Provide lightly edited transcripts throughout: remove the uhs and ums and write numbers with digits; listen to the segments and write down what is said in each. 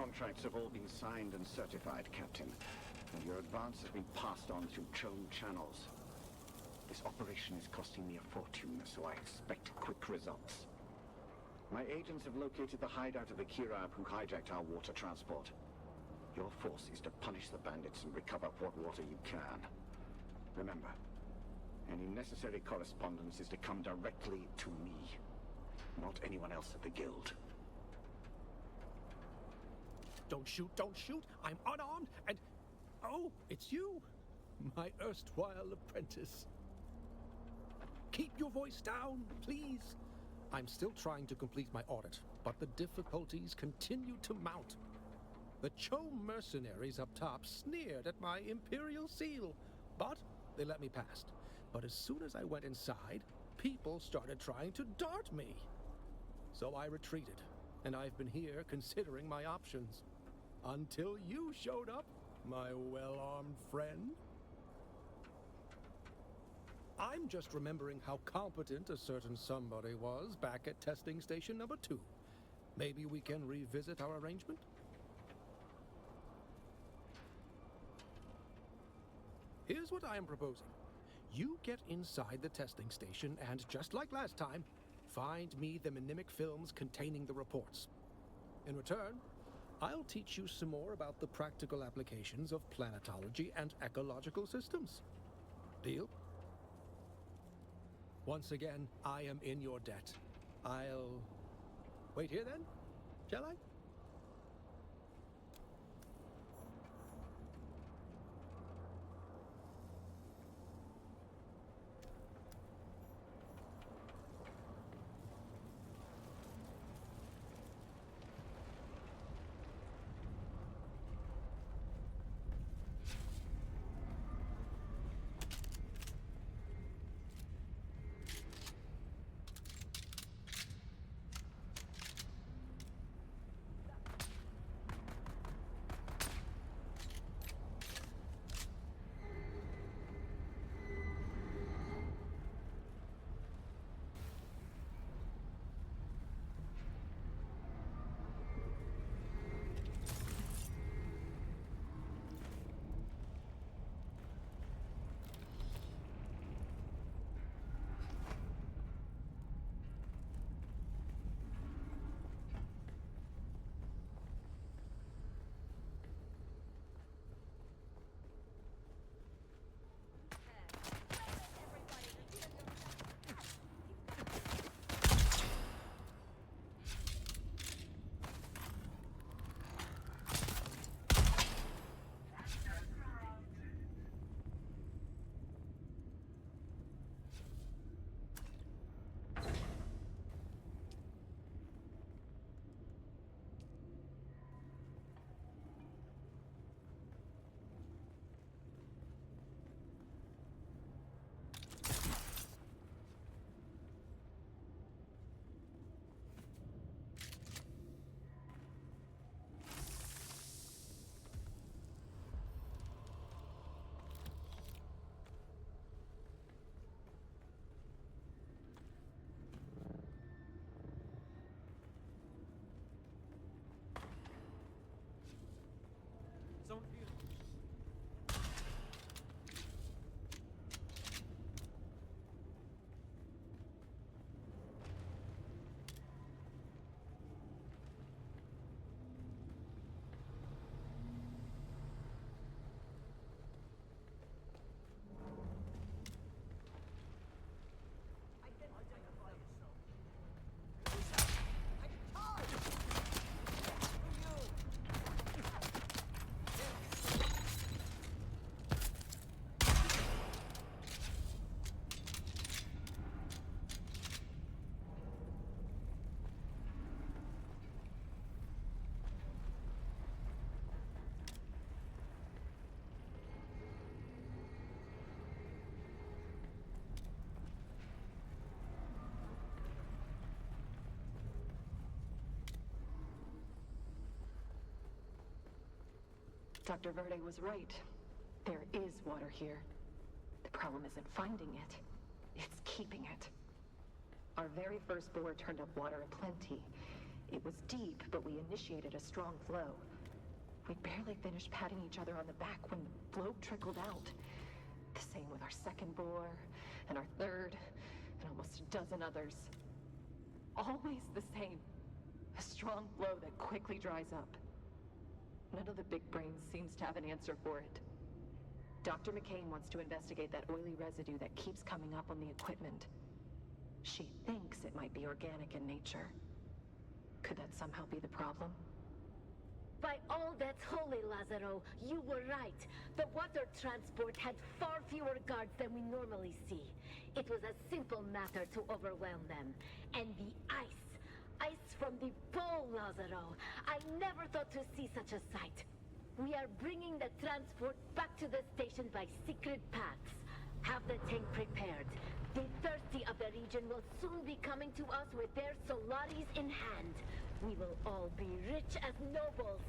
contracts have all been signed and certified, Captain. And your advance has been passed on through chosen channels. This operation is costing me a fortune, so I expect quick results. My agents have located the hideout of the Kirab who hijacked our water transport. Your force is to punish the bandits and recover what water you can. Remember, any necessary correspondence is to come directly to me, not anyone else at the Guild. Don't shoot, don't shoot! I'm unarmed and... Oh, it's you! My erstwhile apprentice. Keep your voice down, please! I'm still trying to complete my audit, but the difficulties continue to mount. The Cho mercenaries up top sneered at my Imperial seal, but they let me past. But as soon as I went inside, people started trying to dart me. So I retreated, and I've been here considering my options. Until you showed up, my well-armed friend. I'm just remembering how competent a certain somebody was back at testing station number 2. Maybe we can revisit our arrangement? Here's what I am proposing. You get inside the testing station and, just like last time, find me the mnemic films containing the reports. In return, I'll teach you some more about the practical applications of planetology and ecological systems. Deal? Once again, I am in your debt. I'll... wait here then? Shall I? Dr. Verde was right. There is water here. The problem isn't finding it. It's keeping it. Our very first bore turned up water aplenty. It was deep, but we initiated a strong flow. We barely finished patting each other on the back when the bloat trickled out. The same with our second boar, and our third, and almost a dozen others. Always the same. A strong blow that quickly dries up. None of the big brains seems to have an answer for it. Dr. McCain wants to investigate that oily residue that keeps coming up on the equipment. She thinks it might be organic in nature. Could that somehow be the problem? By all that's holy, Lazaro, you were right. The water transport had far fewer guards than we normally see. It was a simple matter to overwhelm them. And the ice from the pole, Lazaro. I never thought to see such a sight. We are bringing the transport back to the station by secret paths. Have the tank prepared. The thirsty of the region will soon be coming to us with their solaris in hand. We will all be rich as nobles.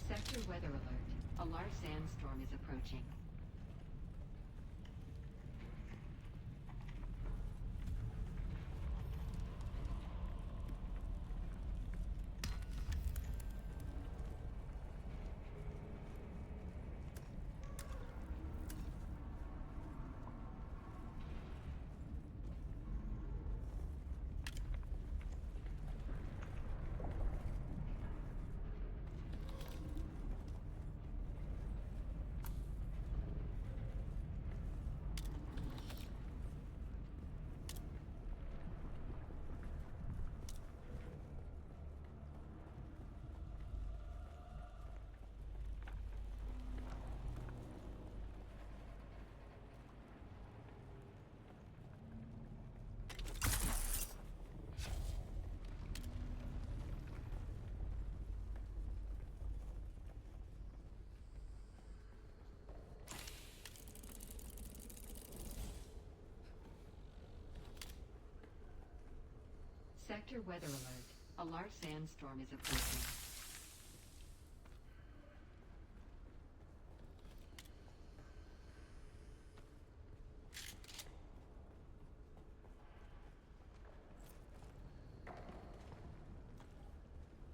Sector weather alert. A large sandstorm is approaching. Sector weather alert. A large sandstorm is approaching.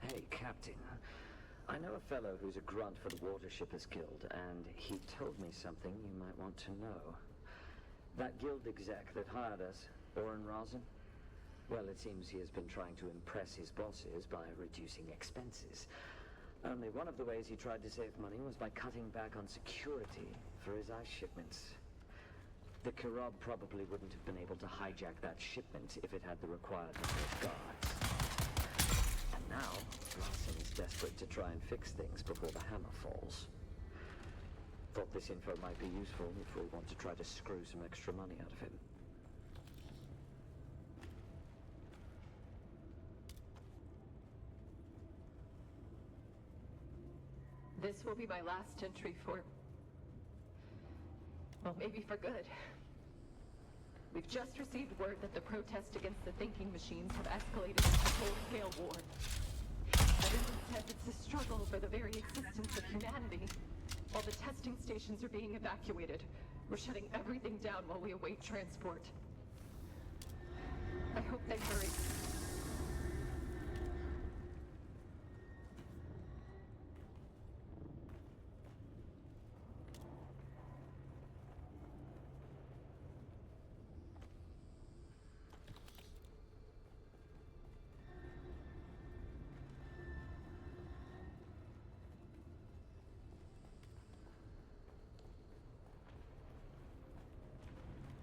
Hey, Captain. I know a fellow who's a grunt for the Water Shippers Guild, and he told me something you might want to know. That guild exec that hired us, Oren Razin? Well, it seems he has been trying to impress his bosses by reducing expenses. Only one of the ways he tried to save money was by cutting back on security for his ice shipments. The Kirab probably wouldn't have been able to hijack that shipment if it had the required number of guards. And now, Razin is desperate to try and fix things before the hammer falls. thought this info might be useful if we want to try to screw some extra money out of him. This will be my last entry for... well, maybe for good. We've just received word that the protest against the thinking machines have escalated into a full-scale war. Everyone says it's a struggle for the very existence of humanity. While the testing stations are being evacuated, we're shutting everything down while we await transport. I hope they hurry.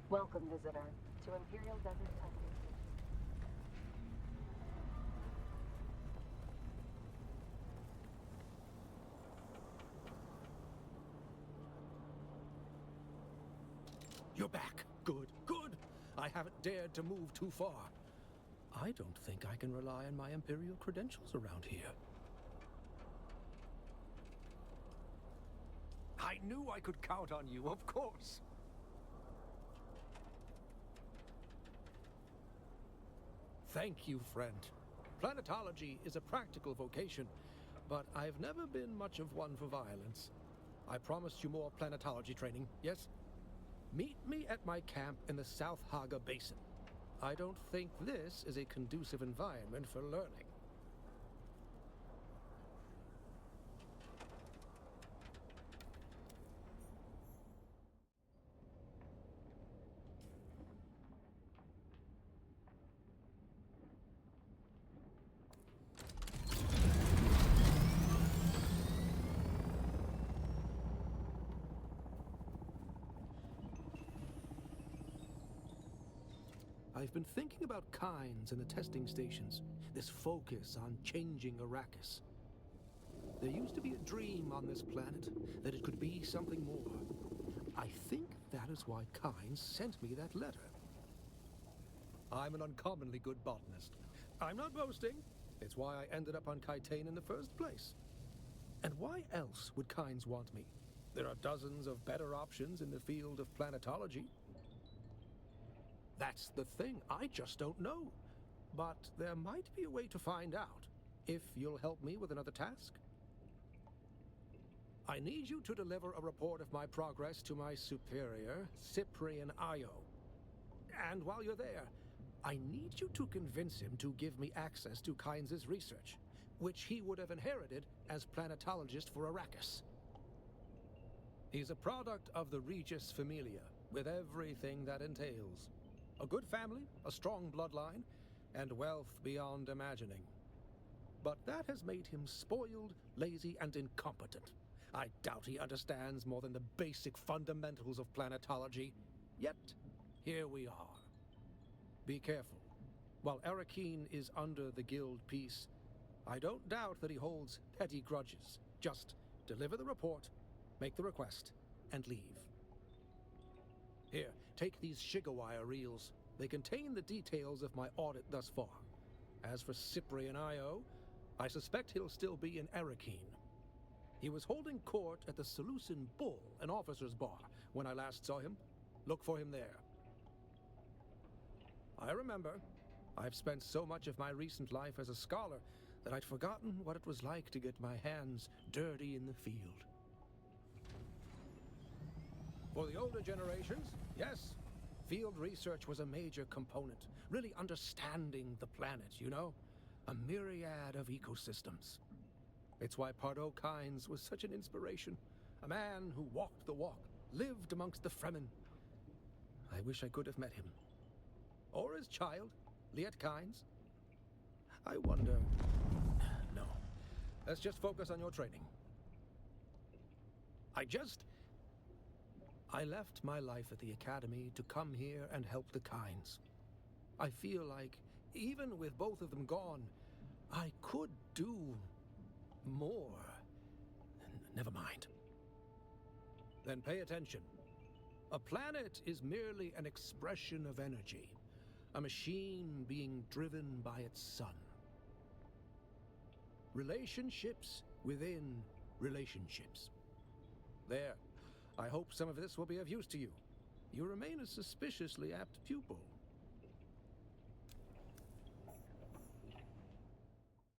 Welcome, visitor, to Imperial Desert Testing. You're back. Good, good. I haven't dared to move too far. I don't think I can rely on my Imperial credentials around here. I knew I could count on you, of course. Thank you, friend. Planetology is a practical vocation, but I've never been much of one for violence. I promised you more planetology training, yes? Meet me at my camp in the South Haga Basin. I don't think this is a conducive environment for learning. I've been thinking about Kynes and the testing stations, this focus on changing Arrakis. There used to be a dream on this planet that it could be something more. I think that is why Kynes sent me that letter. I'm an uncommonly good botanist. I'm not boasting. It's why I ended up on Kytane in the first place. And why else would Kynes want me? There are dozens of better options in the field of planetology. That's the thing, I just don't know. But there might be a way to find out, if you'll help me with another task. I need you to deliver a report of my progress to my superior, Cyprian Io. And while you're there, I need you to convince him to give me access to Kynes' research, which he would have inherited as Planetologist for Arrakis. He's a product of the Regis Familia, with everything that entails. A good family, a strong bloodline, and wealth beyond imagining. But that has made him spoiled, lazy, and incompetent. I doubt he understands more than the basic fundamentals of planetology. Yet, here we are. Be careful. While Arrakeen is under the guild peace, I don't doubt that he holds petty grudges. Just deliver the report, make the request, and leave. Here, take these Shigawire reels. They contain the details of my audit thus far. As for Cyprian Io, I suspect he'll still be in Arrakeen. He was holding court at the Seleucid Bull, an officer's bar, when I last saw him. Look for him there. I remember. I've spent so much of my recent life as a scholar that I'd forgotten what it was like to get my hands dirty in the field. For the older generations, yes, field research was a major component, really understanding the planet, you know? A myriad of ecosystems. It's why Pardot Kynes was such an inspiration. A man who walked the walk, lived amongst the Fremen. I wish I could have met him. Or his child, Liet Kynes. I wonder... No. Let's just focus on your training. I left my life at the Academy to come here and help the Kynes. I feel like, even with both of them gone, I could do more. Never mind. Then pay attention. A planet is merely an expression of energy, a machine being driven by its sun. Relationships within relationships. There. I hope some of this will be of use to you. You remain a suspiciously apt pupil.